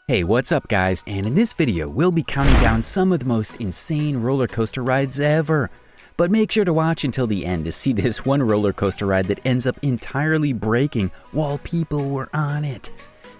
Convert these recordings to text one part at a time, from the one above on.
Hey, what's up guys? And in this video, we'll be counting down some of the most insane roller coaster rides ever. But make sure to watch until the end to see this one roller coaster ride that ends up entirely breaking while people were on it.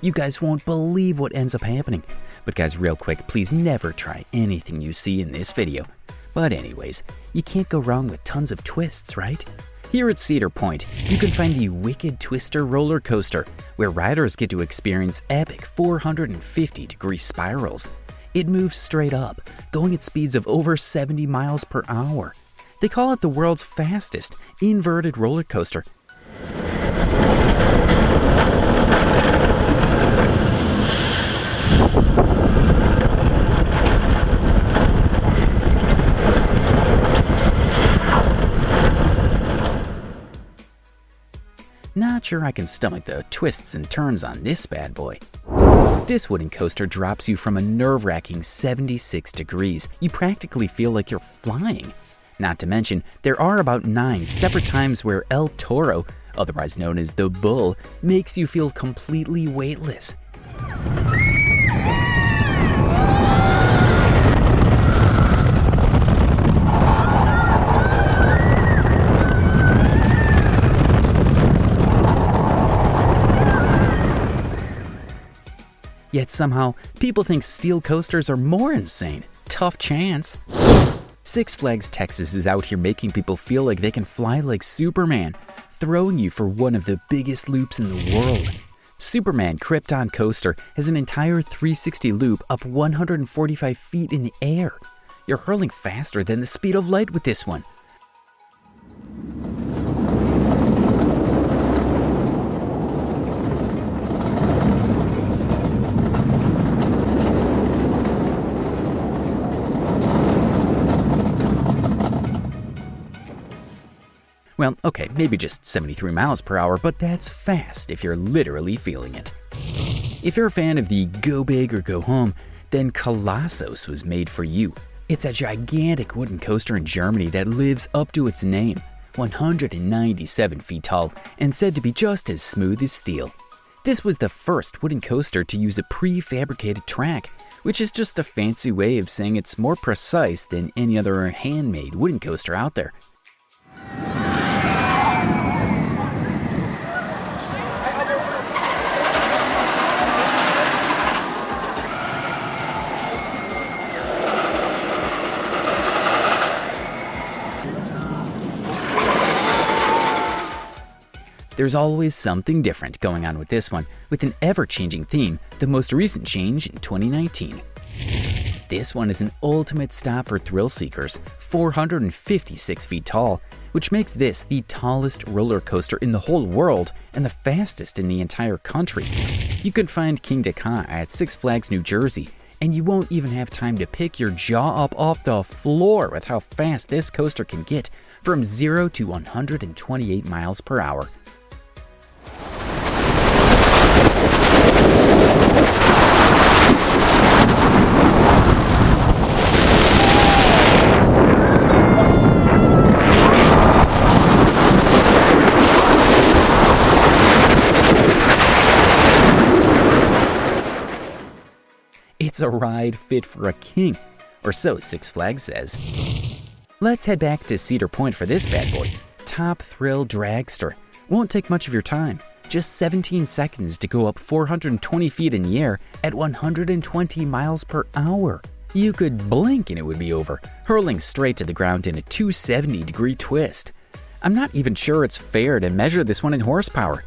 You guys won't believe what ends up happening. But guys, real quick, please never try anything you see in this video. But anyways, you can't go wrong with tons of twists, right? Here at Cedar Point, you can find the Wicked Twister roller coaster, where riders get to experience epic 450-degree spirals. It moves straight up, going at speeds of over 70 miles per hour. They call it the world's fastest inverted roller coaster. Not sure I can stomach the twists and turns on this bad boy. This wooden coaster drops you from a nerve-wracking 76 degrees. You practically feel like you're flying. Not to mention, there are about 9 separate times where El Toro, otherwise known as the Bull, makes you feel completely weightless. Yet somehow, people think steel coasters are more insane. Tough chance. Six Flags Texas is out here making people feel like they can fly like Superman, throwing you for one of the biggest loops in the world. Superman Krypton Coaster has an entire 360 loop up 145 feet in the air. You're hurling faster than the speed of light with this one. Well, okay, maybe just 73 miles per hour, but that's fast if you're literally feeling it. If you're a fan of the go big or go home, then Colossus was made for you. It's a gigantic wooden coaster in Germany that lives up to its name, 197 feet tall and said to be just as smooth as steel. This was the first wooden coaster to use a prefabricated track, which is just a fancy way of saying it's more precise than any other handmade wooden coaster out there. There's always something different going on with this one, with an ever-changing theme, the most recent change in 2019. This one is an ultimate stop for thrill seekers, 456 feet tall, which makes this the tallest roller coaster in the whole world and the fastest in the entire country. You can find King Dakar at Six Flags New Jersey, and you won't even have time to pick your jaw up off the floor with how fast this coaster can get, from 0 to 128 miles per hour. It's a ride fit for a king, or so Six Flags says. Let's head back to Cedar Point for this bad boy. Top Thrill Dragster. Won't take much of your time. Just 17 seconds to go up 420 feet in the air at 120 miles per hour. You could blink and it would be over, hurling straight to the ground in a 270-degree twist. I'm not even sure it's fair to measure this one in horsepower.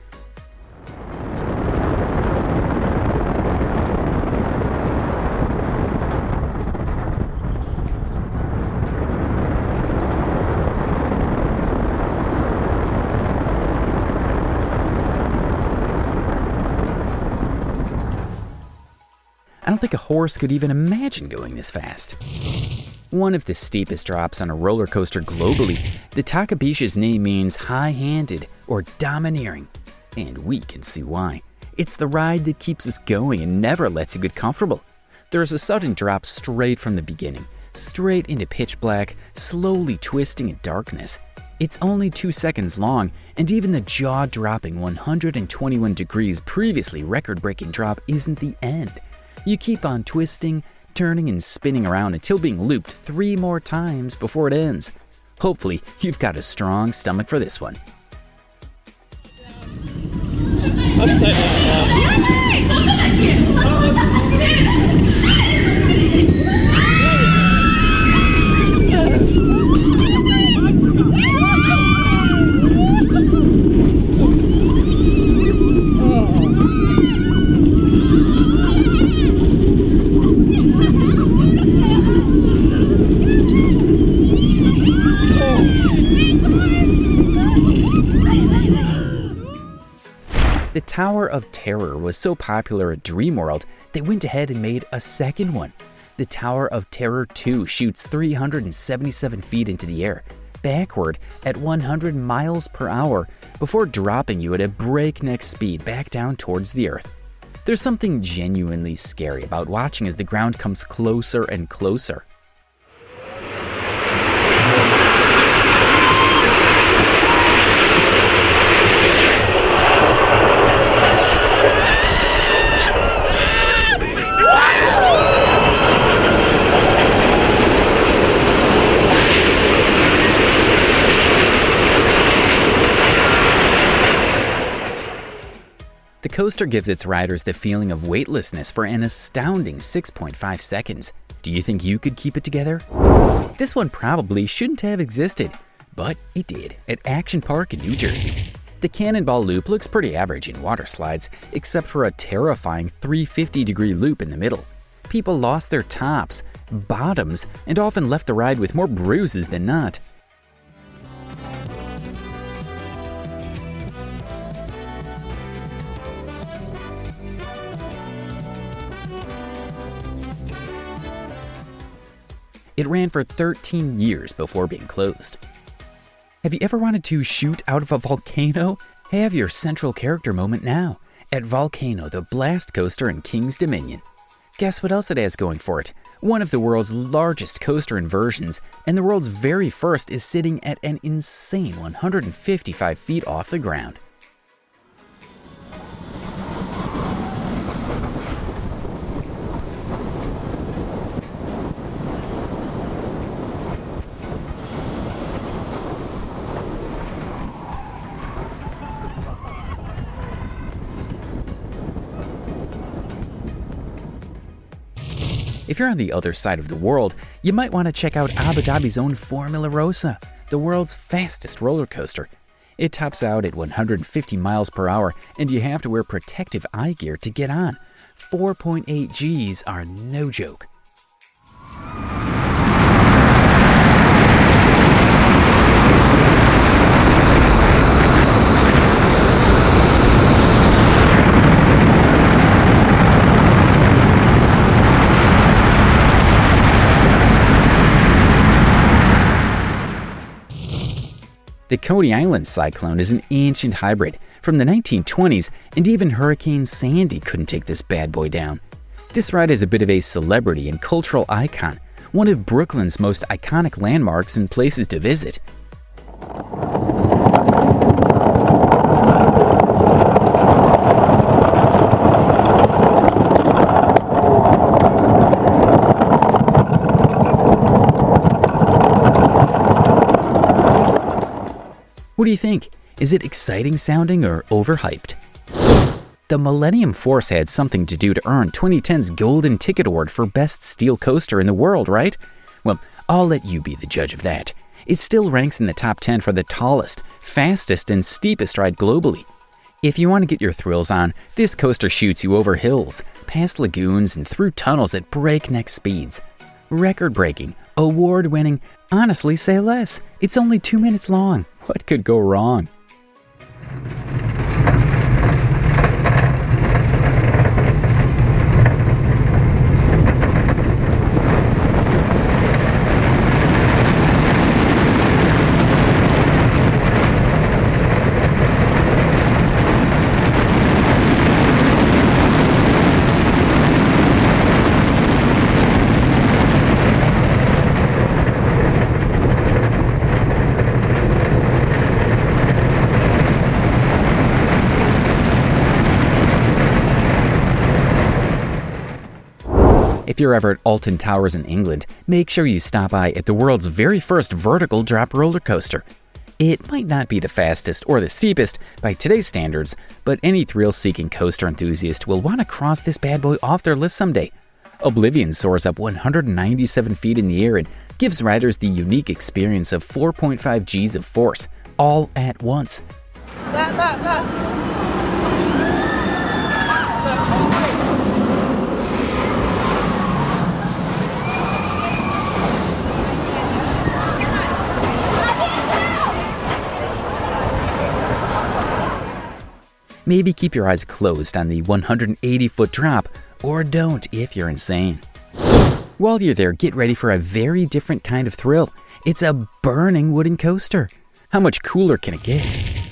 I don't think a horse could even imagine going this fast. One of the steepest drops on a roller coaster globally, the Takabisha's name means high-handed or domineering, and we can see why. It's the ride that keeps us going and never lets you get comfortable. There's a sudden drop straight from the beginning, straight into pitch black, slowly twisting in darkness. It's only 2 seconds long, and even the jaw-dropping 121 degrees previously record-breaking drop isn't the end. You keep on twisting, turning, and spinning around until being looped 3 more times before it ends. Hopefully, you've got a strong stomach for this one. Upside The Tower of Terror was so popular at Dreamworld, they went ahead and made a second one. The Tower of Terror 2 shoots 377 feet into the air, backward at 100 miles per hour, before dropping you at a breakneck speed back down towards the earth. There's something genuinely scary about watching as the ground comes closer and closer. The coaster gives its riders the feeling of weightlessness for an astounding 6.5 seconds. Do you think you could keep it together? This one probably shouldn't have existed, but it did at Action Park in New Jersey. The Cannonball Loop looks pretty average in water slides, except for a terrifying 350-degree loop in the middle. People lost their tops, bottoms, and often left the ride with more bruises than not. It ran for 13 years before being closed. Have you ever wanted to shoot out of a volcano? Have your central character moment now at Volcano, the blast coaster in King's Dominion. Guess what else it has going for it? One of the world's largest coaster inversions, and the world's very first is sitting at an insane 155 feet off the ground. If you're on the other side of the world, you might want to check out Abu Dhabi's own Formula Rossa, the world's fastest roller coaster. It tops out at 150 miles per hour, and you have to wear protective eye gear to get on. 4.8 Gs are no joke. The Coney Island cyclone is an ancient hybrid from the 1920s, and even Hurricane Sandy couldn't take this bad boy down. This ride is a bit of a celebrity and cultural icon, one of Brooklyn's most iconic landmarks and places to visit. What do you think? Is it exciting sounding or overhyped? The Millennium Force had something to do to earn 2010's Golden Ticket Award for Best Steel Coaster in the world, right? Well, I'll let you be the judge of that. It still ranks in the top 10 for the tallest, fastest, and steepest ride globally. If you want to get your thrills on, this coaster shoots you over hills, past lagoons, and through tunnels at breakneck speeds. Record-breaking, award-winning, honestly, say less. It's only 2 minutes long. What could go wrong? If you're ever at Alton Towers in England, make sure you stop by at the world's very first vertical drop roller coaster. It might not be the fastest or the steepest by today's standards, but any thrill-seeking coaster enthusiast will want to cross this bad boy off their list someday. Oblivion soars up 197 feet in the air and gives riders the unique experience of 4.5 Gs of force, all at once. Maybe keep your eyes closed on the 180-foot drop, or don't if you're insane. While you're there, get ready for a very different kind of thrill. It's a burning wooden coaster. How much cooler can it get?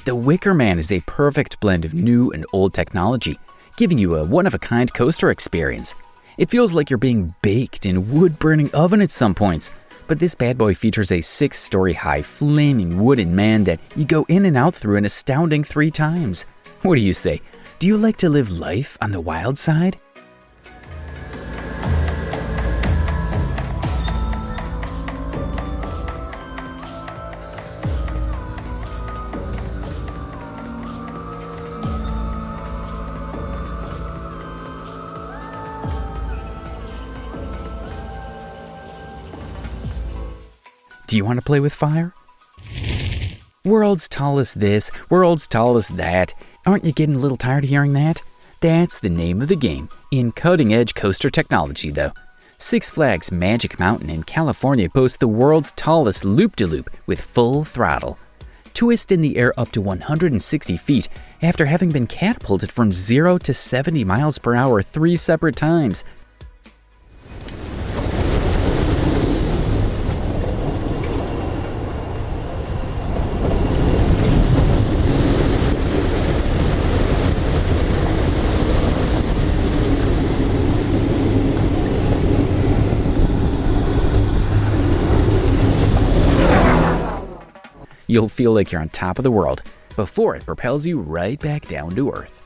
The Wicker Man is a perfect blend of new and old technology, giving you a one-of-a-kind coaster experience. It feels like you're being baked in a wood-burning oven at some points, but this bad boy features a 6-story high flaming wooden man that you go in and out through an astounding 3 times. What do you say? Do you like to live life on the wild side? Do you want to play with fire? World's tallest this, world's tallest that. Aren't you getting a little tired of hearing that? That's the name of the game in cutting-edge coaster technology, though. Six Flags Magic Mountain in California boasts the world's tallest loop-de-loop with full throttle. Twist in the air up to 160 feet after having been catapulted from 0 to 70 miles per hour 3 separate times. You'll feel like you're on top of the world before it propels you right back down to earth.